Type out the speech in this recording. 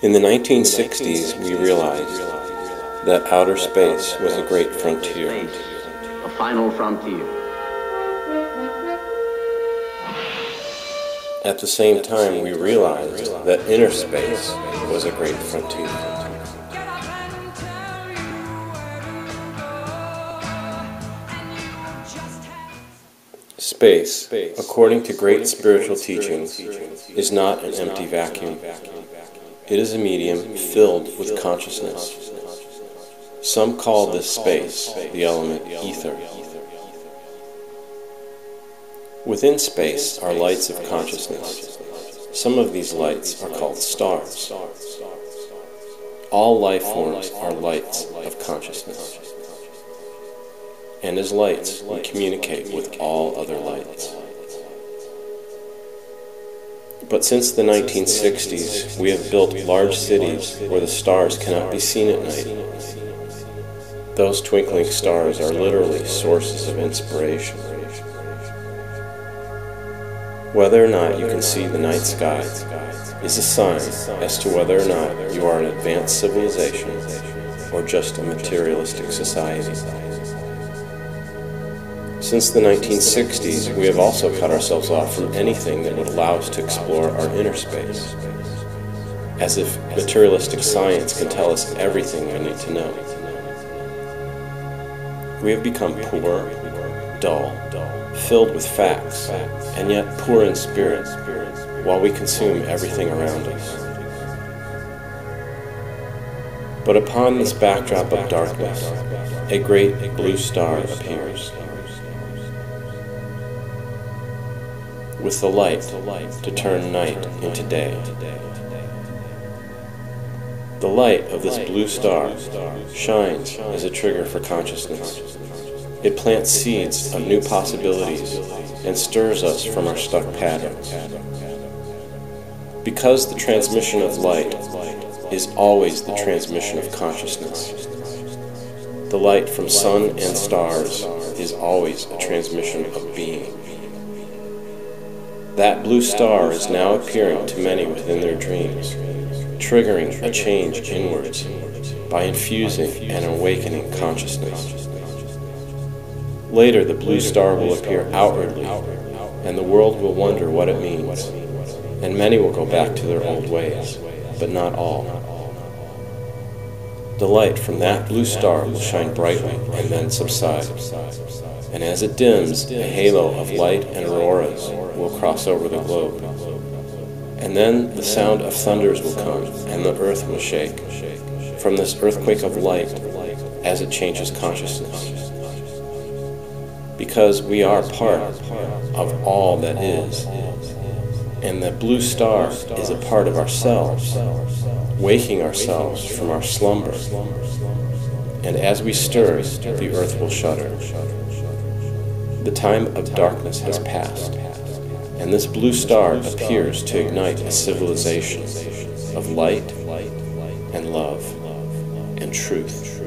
In the 1960s, we realized that outer space was a great frontier. A final frontier. At the same time, we realized that inner space was a great frontier. Space, according to great spiritual teachings, is not an empty vacuum. It is a medium filled with consciousness. Some call this space the element ether. Within space are lights of consciousness. Some of these lights are called stars. All life forms are lights of consciousness. And as lights, we communicate with all other lights. But since the 1960s, we have built large cities where the stars cannot be seen at night. Those twinkling stars are literally sources of inspiration. Whether or not you can see the night sky is a sign as to whether or not you are an advanced civilization or just a materialistic society. Since the 1960s, we have also cut ourselves off from anything that would allow us to explore our inner space, as if materialistic science can tell us everything we need to know. We have become poor, dull, filled with facts, and yet poor in spirit, while we consume everything around us. But upon this backdrop of darkness, a great blue star appears, with the light to turn night into day. The light of this blue star shines as a trigger for consciousness. It plants seeds of new possibilities and stirs us from our stuck patterns. Because the transmission of light is always the transmission of consciousness, the light from sun and stars is always a transmission of being. That blue star is now appearing to many within their dreams, triggering a change inwards by infusing and awakening consciousness. Later, the blue star will appear outwardly, and the world will wonder what it means, and many will go back to their old ways, but not all. The light from that blue star will shine brightly and then subside, and as it dims, a halo of light and auroras will cross over the globe. And then the sound of thunders will come, and the earth will shake from this earthquake of light as it changes consciousness. Because we are part of all that is, and the blue star is a part of ourselves, waking ourselves from our slumber. And as we stir, the earth will shudder. The time of darkness has passed, and this blue star appears to ignite a civilization of light and love and truth.